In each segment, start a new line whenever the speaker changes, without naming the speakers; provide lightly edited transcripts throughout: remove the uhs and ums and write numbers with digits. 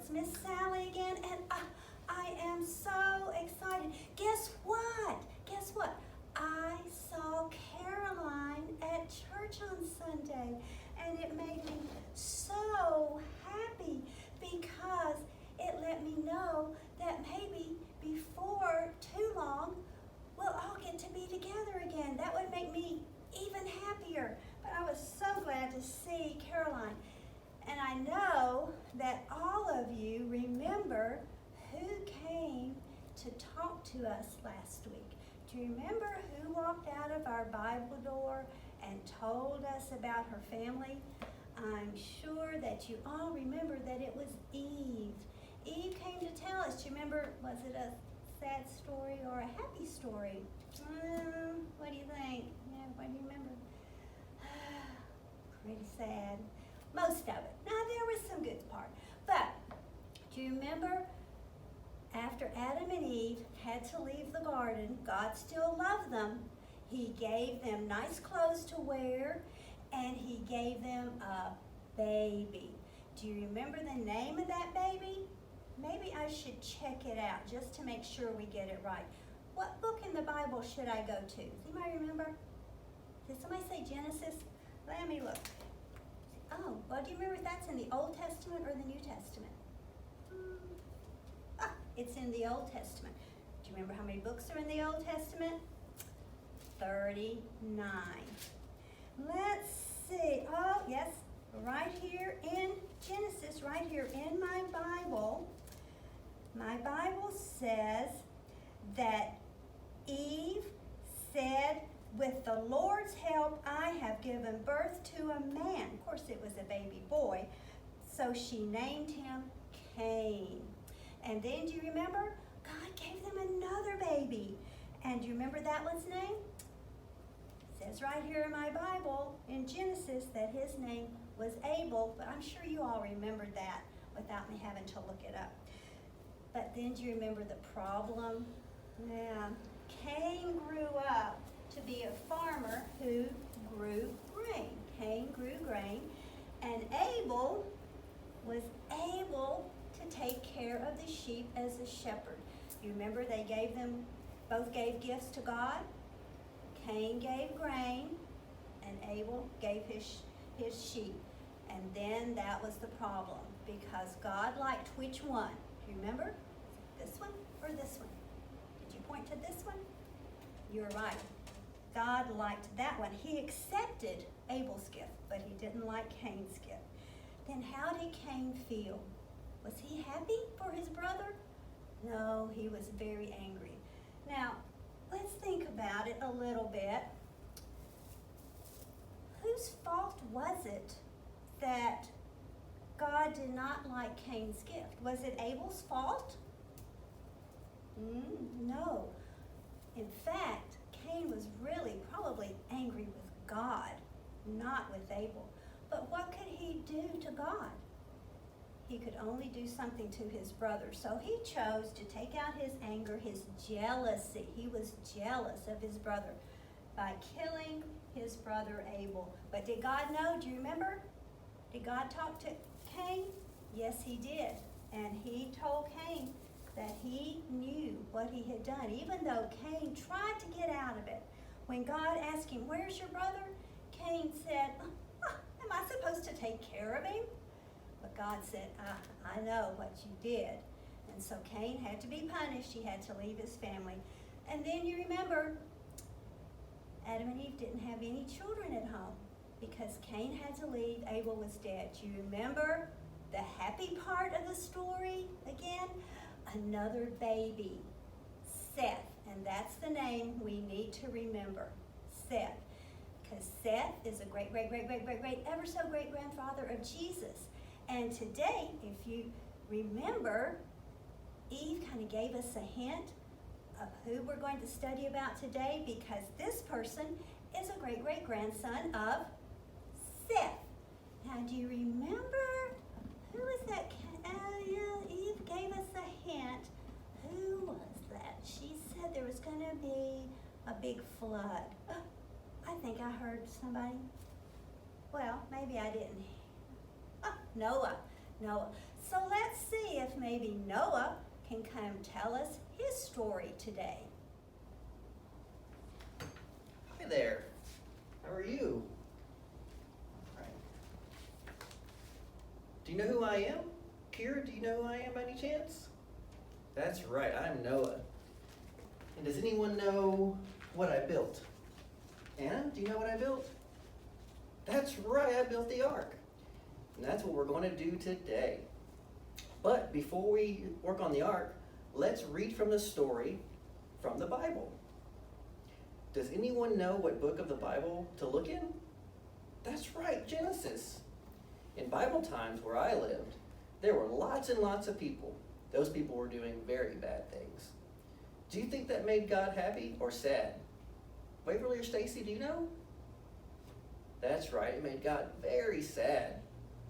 It's Miss Sally again, and I am so excited. Guess what? Guess what? I saw Caroline at church on Sunday, and it made me so happy because it let me know that maybe before too long, we'll all get to be together again. That would make me even happier. But I was so glad to see Caroline. And I know that all of you remember who came to talk to us last week. Do you remember who walked out of our Bible door and told us about her family? I'm sure that you all remember that it was Eve. Eve came to tell us. Do you remember, was it a sad story or a happy story? What do you think? Yeah, what do you remember? Pretty sad. Most of it. Now, there was some good part. But do you remember after Adam and Eve had to leave the garden, God still loved them. He gave them nice clothes to wear, and he gave them a baby. Do you remember the name of that baby? Maybe I should check it out just to make sure we get it right. What book in the Bible should I go to? Does anybody remember? Did somebody say Genesis? Let me look. Oh, well, do you remember if that's in the Old Testament or the New Testament? It's in the Old Testament. Do you remember how many books are in the Old Testament? 39. Let's see. Oh, yes, right here in Genesis, right here in my Bible says that Eve said, "With the Lord's help, I have given birth to a man." Of course, it was a baby boy. So she named him Cain. And then, do you remember? God gave them another baby. And do you remember that one's name? It says right here in my Bible, in Genesis, that his name was Abel. But I'm sure you all remembered that without me having to look it up. But then, do you remember the problem? Yeah. Cain grew up to be a farmer who grew grain. Cain grew grain, and Abel was able to take care of the sheep as a shepherd. You remember they both gave gifts to God. Cain gave grain, and Abel gave his sheep. And then that was the problem, because God liked which one? Do you remember? This one or this one? Did you point to this one? You're right. God liked that one. He accepted Abel's gift, but he didn't like Cain's gift. Then how did Cain feel? Was he happy for his brother? No, he was very angry. Now, let's think about it a little bit. Whose fault was it that God did not like Cain's gift? Was it Abel's fault? No. In fact, Cain was really probably angry with God, not with Abel. But what could he do to God? He could only do something to his brother. So he chose to take out his anger, his jealousy. He was jealous of his brother by killing his brother Abel. But did God know? Do you remember? Did God talk to Cain? Yes, he did. And he told Cain that he knew what he had done, even though Cain tried to get out of it. When God asked him, "Where's your brother?" Cain said, "Am I supposed to take care of him?" But God said, I know what you did. And so Cain had to be punished. He had to leave his family. And then you remember, Adam and Eve didn't have any children at home because Cain had to leave. Abel was dead. You remember the happy part of the story again? Another baby, Seth. And that's the name we need to remember, Seth. Because Seth is a great, ever so great grandfather of Jesus. And today, if you remember, Eve kind of gave us a hint of who we're going to study about today, because this person is a great-grandson of Seth. Now, do you remember who was that? Eve gave us a hint. Who was that? She said there was going to be a big flood. I think I heard somebody. Well, maybe I didn't. Noah. Noah. So let's see if maybe Noah can come tell us his story today.
Hi there. How are you? All right. Do you know who I am? Kira, do you know who I am by any chance? That's right, I'm Noah. And does anyone know what I built? Anna, do you know what I built? That's right, I built the ark. And that's what we're going to do today. But before we work on the ark, let's read from the story from the Bible. Does anyone know what book of the Bible to look in? That's right, Genesis. In Bible times where I lived, there were lots and lots of people. Those people were doing very bad things. Do you think that made God happy or sad? Waverly or Stacy, do you know? That's right, it made God very sad.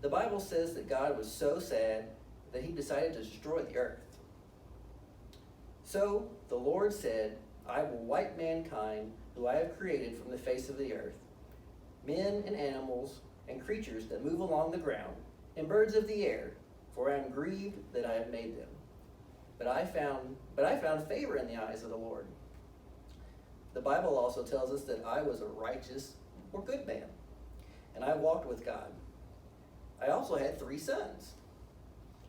The Bible says that God was so sad that he decided to destroy the earth. So the Lord said, I will wipe mankind who I have created from the face of the earth, men and animals and creatures that move along the ground, and birds of the air, for I am grieved that I have made them. But I found favor in the eyes of the Lord. The Bible also tells us that I was a righteous or good man, and I walked with God. I also had 3 sons,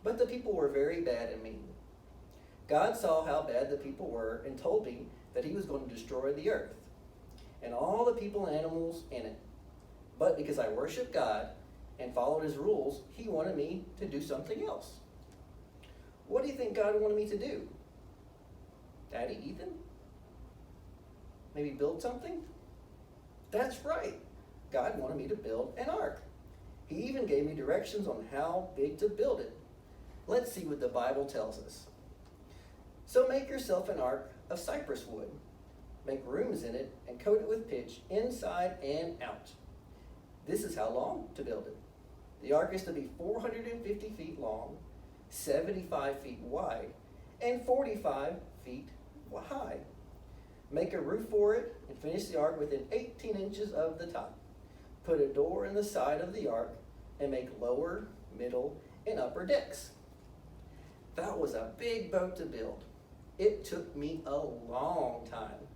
but the people were very bad and mean. God saw how bad the people were and told me that he was going to destroy the earth and all the people and animals in it. But because I worshiped God and followed his rules, he wanted me to do something else. What do you think God wanted me to do? Daddy, Ethan? Maybe build something? That's right. God wanted me to build an ark. He even gave me directions on how big to build it. Let's see what the Bible tells us. So make yourself an ark of cypress wood. Make rooms in it and coat it with pitch inside and out. This is how long to build it. The ark is to be 450 feet long, 75 feet wide, and 45 feet high. Make a roof for it and finish the ark within 18 inches of the top. Put a door in the side of the ark and make lower, middle, and upper decks. That was a big boat to build. It took me a long time.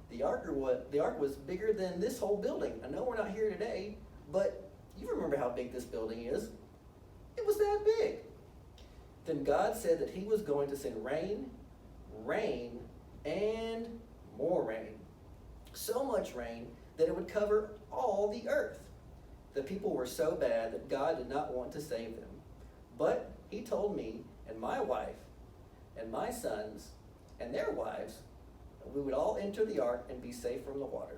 The ark was bigger than this whole building. I know we're not here today, but you remember how big this building is. It was that big. Then God said that he was going to send rain, and more rain. So much rain that it would cover all the earth. The people were so bad that God did not want to save them. But he told me and my wife and my sons and their wives that we would all enter the ark and be safe from the water.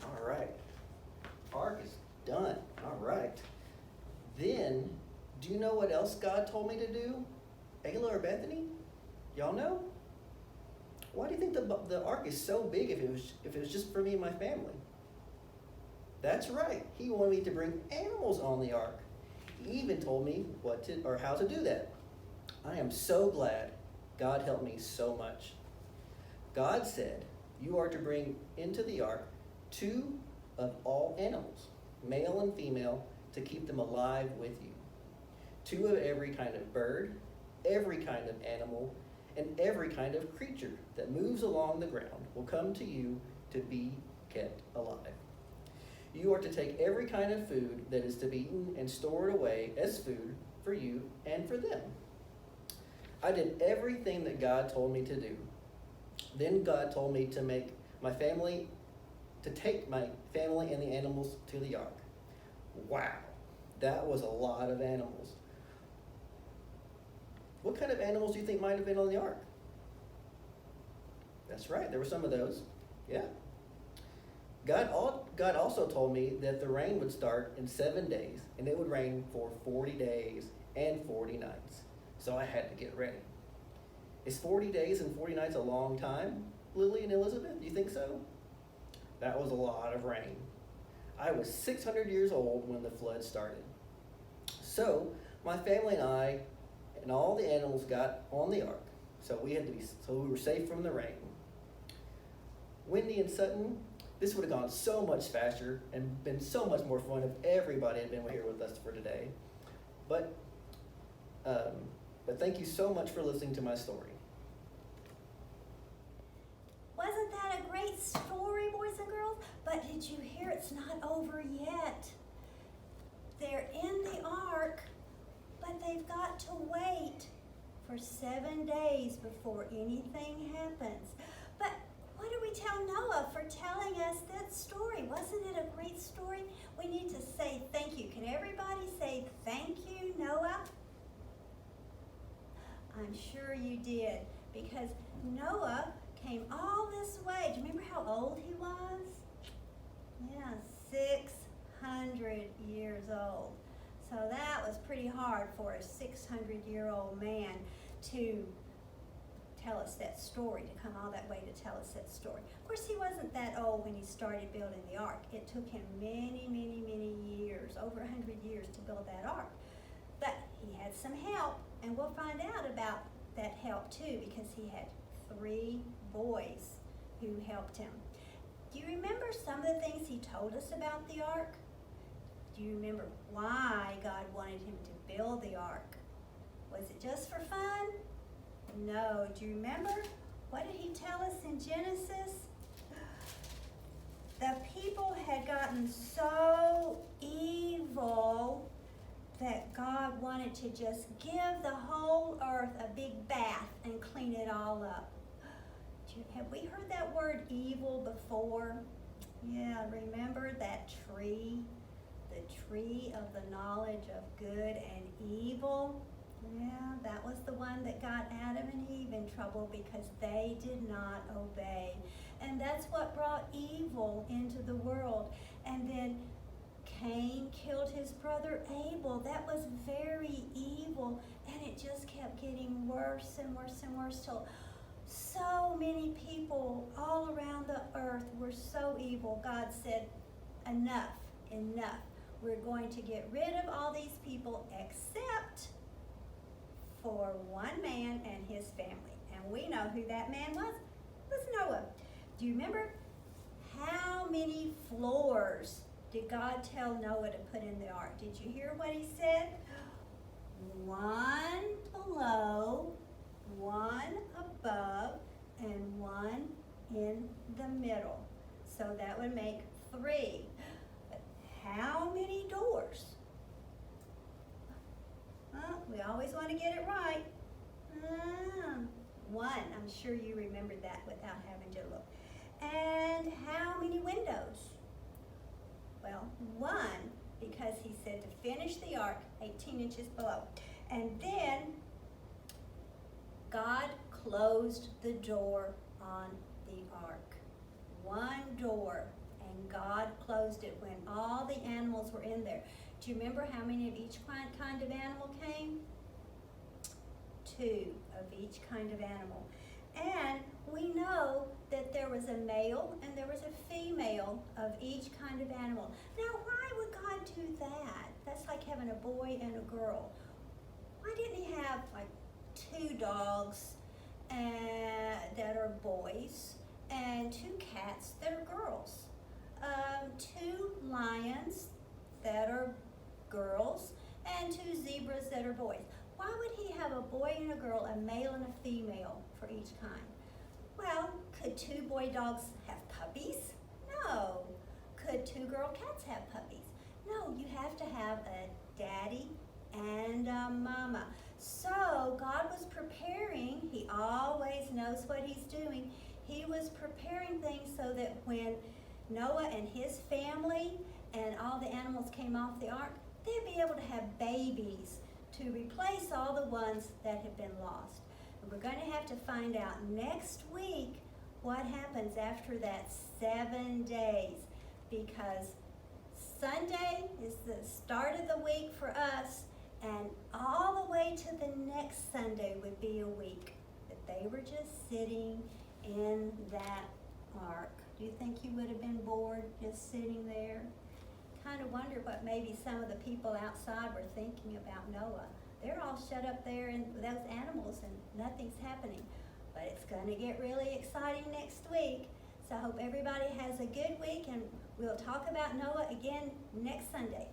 All right, ark is done. All right. Then, do you know what else God told me to do? Ayla or Bethany? Y'all know? Why do you think the ark is so big if it was just for me and my family? That's right. He wanted me to bring animals on the ark. He even told me how to do that. I am so glad God helped me so much. God said, you are to bring into the ark 2 of all animals, male and female, to keep them alive with you. 2 of every kind of bird, every kind of animal, and every kind of creature that moves along the ground will come to you to be kept alive. You are to take every kind of food that is to be eaten and store it away as food for you and for them. I did everything that God told me to do. Then God told me to take my family and the animals to the ark. Wow, that was a lot of animals. What kind of animals do you think might have been on the ark? That's right, there were some of those. Yeah. God also told me that the rain would start in 7 days, and it would rain for 40 days and 40 nights. So I had to get ready. Is 40 days and 40 nights a long time, Lily and Elizabeth? Do you think so? That was a lot of rain. I was 600 years old when the flood started. So my family and I and all the animals got on the ark. So we were safe from the rain. Wendy and Sutton, this would have gone so much faster and been so much more fun if everybody had been here with us for today. But thank you so much for listening to my story.
Wasn't that a great story, boys and girls? But did you hear it's not over yet? They're in the ark, but they've got to wait for 7 days before anything happens. But what do we tell Noah for telling us that story? Wasn't it a great story? We need to say thank you. Can everybody say thank you, Noah? I'm sure you did, because Noah came all this way. Do you remember how old he was? Yeah, 600 years old. So that was pretty hard for a 600-year-old man to tell us that story, to come all that way to tell us that story. Of course, he wasn't that old when he started building the ark. It took him many, many, many years, over 100 years to build that ark. But he had some help, and we'll find out about that help too, because he had 3 boys who helped him. Do you remember some of the things he told us about the ark? Do you remember why God wanted him to build the ark? Was it just for fun? No. Do you remember? What did he tell us in Genesis? The people had gotten so evil that God wanted to just give the whole earth a big bath and clean it all up. Have we heard that word evil before? Yeah, remember that tree? The tree of the knowledge of good and evil? Yeah, that was the one that got Adam and Eve in trouble because they did not obey. And that's what brought evil into the world. And then Cain killed his brother Abel. That was very evil. And it just kept getting worse and worse and worse till so many people all around the earth were so evil. God said, enough, enough. We're going to get rid of all these people except for one man and his family. And we know who that man was. It was Noah. Do you remember how many floors did God tell Noah to put in the ark? Did you hear what he said? 1 below, 1 above, and 1 in the middle. So that would make 3. But how many doors? We always want to get it right. 1. I'm sure you remembered that without having to look. And how many windows? Well, 1, because he said to finish the ark 18 inches below. And then God closed the door on the ark. 1 door, and God closed it when all the animals were in there. Do you remember how many of each kind of animal came? 2 of each kind of animal. And we know that there was a male and there was a female of each kind of animal. Now, why would God do that? That's like having a boy and a girl. Why didn't he have like 2 dogs that are boys and 2 cats that are girls? 2 lions that are girls and 2 zebras that are boys. Why would he have a boy and a girl, a male and a female for each kind? Well, could 2 boy dogs have puppies? No. Could 2 girl cats have puppies? No, you have to have a daddy and a mama. So God was preparing, he always knows what he's doing. He was preparing things so that when Noah and his family and all the animals came off the ark, they'd be able to have babies to replace all the ones that have been lost. And we're going to have to find out next week what happens after that 7 days, because Sunday is the start of the week for us, and all the way to the next Sunday would be a week that they were just sitting in that ark. Do you think you would have been bored? just sitting there. Kind of wonder what maybe some of the people outside were thinking about Noah. They're all shut up there and those animals and nothing's happening. But it's going to get really exciting next week. So I hope everybody has a good week, and we'll talk about Noah again next Sunday.